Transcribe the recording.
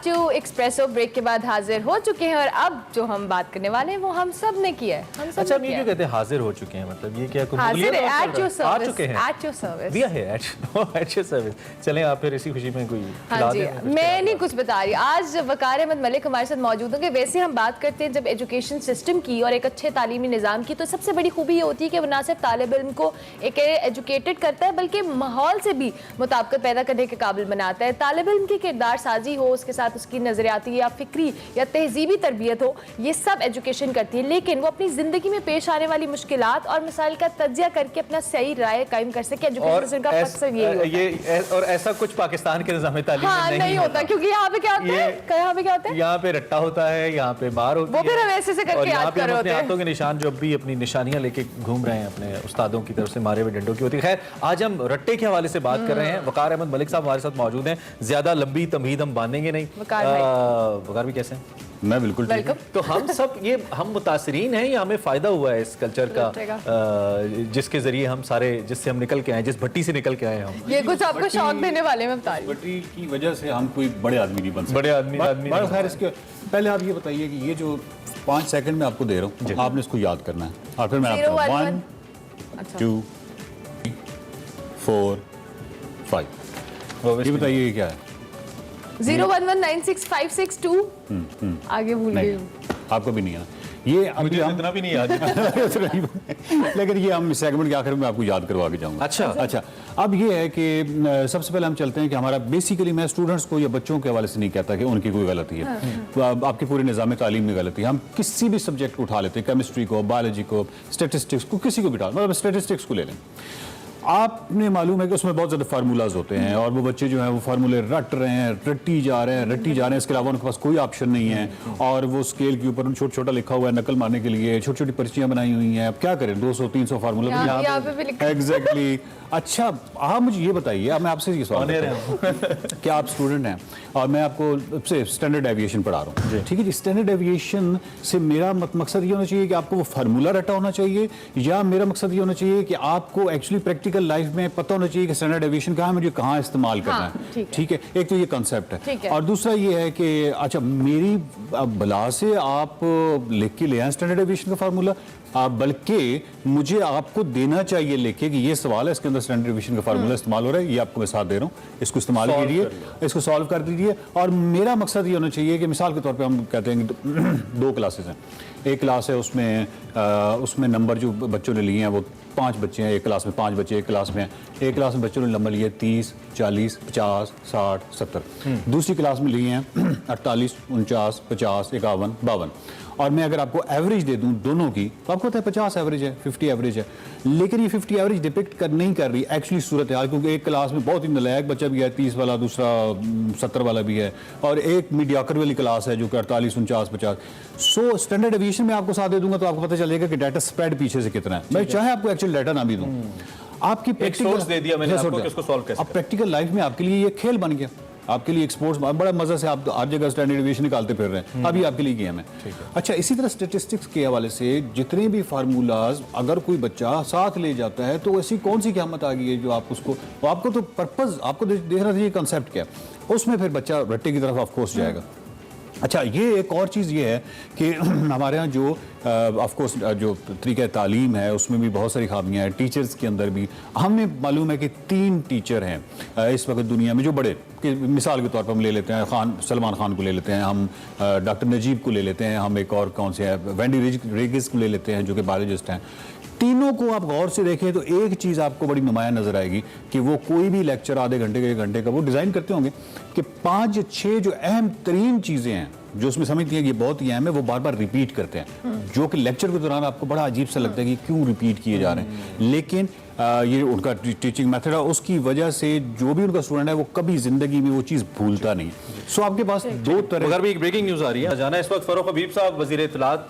To espresso break के बाद हाजिर हो चुके हैं और अब जो हम बात करने वाले हैं वो हम सब ने किया है। हम सब अच्छा, हम ये क्यों कहते हैं हाजिर हो चुके हैं, मतलब ये क्या हाजिर है एट योर सर्विस, आ चुके हैं, एट योर सर्विस दिया है एट योर सर्विस। चलें आप फिर इसी खुशी में कोई हाँ जी, मैं नहीं कुछ बता रही। आज वकार अहमद मलिक हमारे साथ मौजूद होंगे। वैसे हम बात करते हैं जब एजुकेशन सिस्टम की और एक अच्छे तालीमी निज़ाम की, तो सबसे बड़ी खूबी ये होती है कि वो ना सिर्फ तालिब इल्म को एक एजुकेटेड करता है बल्कि माहौल से भी मुताबिकत पैदा करने के काबिल बनाता है। तालिब इल्म की किरदार साजी हो, उसके साथ उसकी नज़रियाती या फिक्री या तहजीबी तरबियत हो, ये सब एजुकेशन करती है। लेकिन वो अपनी ज़िंदगी में पेश आने वाली मुश्किलात और मसाइल का तज्जिया करके अपना सही राय कायम कर सके। एजुकेशन सिस्टम का मकसद यही होता है। और ऐसा कुछ पाकिस्तान के निज़ाम तालीम में नहीं होता, क्योंकि यहाँ पे क्या होता है, यहाँ पे क्या होता है, यहाँ पे रट्टा होता है, यहाँ पे मार होती है, वो फिर हम ऐसे से करके याद कर रहे होते हैं। हाथों के निशान जो भी अपनी निशानियां लेके घूम रहे हैं अपने उस्तादों की तरफ से मारे हुए डंडों की होती है। खैर, आज हम रट्टे के हवाले से बात कर रहे हैं। वकार अहमद मलिक साहब हमारे साथ मौजूद हैं। ज्यादा लंबी तमहीद हम बांधेंगे नहीं। वकार भी कैसे हैं? मैं बिल्कुल ठीक हूं। तो हम सब ये हम मुतासरीन हैं या हमें फ़ायदा हुआ है इस कल्चर का, जिसके ज़रिए हम सारे, जिससे हम निकल के आए, जिस भट्टी से निकल के आए हम? ये कुछ आपको शौक देने वाले में बता रही हूं। भट्टी की वजह से हम कोई बड़े आदमी नहीं बन सकते। बड़े आदमी खैर, इसके पहले आप ये बताइए कि ये जो 5 सेकंड में आपको दे रहा हूँ, आपने इसको याद करना है। और फिर मैं आपको 1 2 4 5 ये बताइए क्या है? 011965662 आगे भूल गई हूँ। आपको भी नहीं आना ये, मुझे इतना भी नहीं याद लेकिन ये हम सेगमेंट के आखिर में आपको याद करवा के जाऊंगा। अच्छा, अब ये है कि सबसे पहले हम चलते हैं कि हमारा बेसिकली, मैं स्टूडेंट्स को या बच्चों के हवाले से नहीं कहता कि उनकी कोई गलती है, तो आपकी पूरी निज़ाम तालीम में गलती है। हम किसी भी सब्जेक्ट को उठा लेते हैं, केमिस्ट्री को, बायोलॉजी को, स्टेटिस्टिक्स को, किसी को भी उठा, मतलब स्टेटिस्टिक्स को ले लें। आपने मालूम है कि उसमें बहुत ज़्यादा फार्मूलाज होते हैं और वो बच्चे जो हैं वो फार्मूले रट रहे हैं, रट्टी जा रहे हैं, इसके अलावा उनके पास कोई ऑप्शन नहीं है। और वो स्केल के ऊपर छोटा छोटा लिखा हुआ है नकल मारने के लिए, छोटी छोटी पर्चियाँ बनाई हुई हैं। अब क्या करें, 200-300 फार्मूला एग्जैक्टली। अच्छा, आप मुझे ये बताइए, अब मैं आपसे ये सवाल कि आप स्टूडेंट हैं और मैं आपको स्टैंडर्ड एविएशन पढ़ा रहा हूँ, ठीक है जी। स्टैंडर्ड एविएशन से मेरा मकसद ये होना चाहिए कि आपको वो फार्मूला रटा होना चाहिए, या मेरा मकसद ये होना चाहिए कि आपको एक्चुअली प्रैक्टिकल लाइफ में पता होना चाहिए कि स्टैंडर्ड एविएशन कहाँ मुझे कहाँ इस्तेमाल करना है, ठीक है। एक तो ये कंसेप्ट है और दूसरा ये है कि अच्छा, मेरी बला से आप लिख के ले आए स्टैंडर्ड एविएशन का फार्मूला, बल्कि मुझे आपको देना चाहिए लेके कि ये सवाल है, इसके अंदर स्टैंडर्ड एविएशन का फार्मूला इस्तेमाल हो रहा है, ये आपको मैं साथ दे रहा हूँ, इसको इस्तेमाल कीजिए, इसको सॉल्व कर दीजिए। और मेरा मकसद ये होना चाहिए कि मिसाल के तौर पे हम कहते हैं कि 2 क्लासेस हैं, एक क्लास है उसमें नंबर जो बच्चों ने लिए हैं वो 5 बच्चे हैं, एक क्लास में 5 बच्चे एक क्लास में हैं। एक क्लास में बच्चों ने नंबर लिए 30, 40, 50, 60, 70। दूसरी क्लास में लिए हैं 48, 49, 50, 51, 52। और मैं अगर आपको एवरेज दे दूं दोनों की, तो आपको पता है 50 एवरेज है, 50 एवरेज है। लेकिन ये 50 एवरेज डिपिक्ट नहीं कर रही एक्चुअली सूरत हाल, क्योंकि एक क्लास में बहुत ही नलायक बच्चा भी है 30 वाला, दूसरा 70 वाला भी है, और एक मीडियाकर वाली क्लास है जो कि 48, 49, 50। सो स्टैंडर्ड एविएशन में आपको साथ दे दूंगा तो आपको पता चलेगा कि डाटा स्प्रेड पीछे से कितना है। मैं चाहे आपको एक्चुअल डाटा ना भी दूं, आपकी प्रैक्टिकल दे दिया मैंने आपको कि उसको सॉल्व कैसे, अब प्रैक्टिकल लाइफ में आपके लिए ये खेल बन गया, आपके लिए एक्सपोर्ट्स बड़ा मजा से आप हर जगह स्टैंडर्ड एविएशन निकालते फिर रहे हैं, अभी आपके लिए गेम है। अच्छा, इसी तरह स्टैटिस्टिक्स के हवाले से जितने भी फार्मूलाज अगर कोई बच्चा साथ ले जाता है तो ऐसी कौन सी क़यामत आ गई है जो आप उसको, आपको तो पर्पस आपको देखना चाहिए कंसेप्ट क्या है, उसमें फिर बच्चा रट्टे की तरफ ऑफ कोर्स जाएगा। अच्छा, ये एक और चीज़ ये है कि हमारे यहाँ जो ऑफ कोर्स जो तरीक़ा तालीम है उसमें भी बहुत सारी खामियाँ हैं, टीचर्स के अंदर भी। हमें मालूम है कि 3 टीचर हैं इस वक्त दुनिया में जो बड़े, कि मिसाल के तौर पर हम ले लेते हैं सलमान खान को ले लेते हैं, हम डॉक्टर नजीब को ले लेते हैं, हम एक और कौन से हैं वेंडी रेगिस को ले लेते हैं जो कि बायोलॉजिस्ट हैं। तीनों को आप गौर से देखें तो एक चीज़ आपको बड़ी नुमाया नजर आएगी कि वो कोई भी लेक्चर आधे घंटे का 1 घंटे का वो डिज़ाइन करते होंगे कि 5 या 6 जो अहम तरीन चीज़ें हैं जो उसमें समझती हैं कि ये बहुत ही अहम है, वो बार बार रिपीट करते हैं, जो कि लेक्चर के दौरान आपको बड़ा अजीब सा लगता है कि क्यों रिपीट किए जा रहे हैं। लेकिन ये उनका टीचिंग मेथड है, उसकी वजह से जो भी उनका स्टूडेंट है वो कभी जिंदगी में वो चीज़ भूलता नहीं। सो आपके पास 2 तरह। मगर भी एक ब्रेकिंग न्यूज़ आ रही है, जाना इस वक्त फरूख हबीब साहब वज़ीर इत्तलात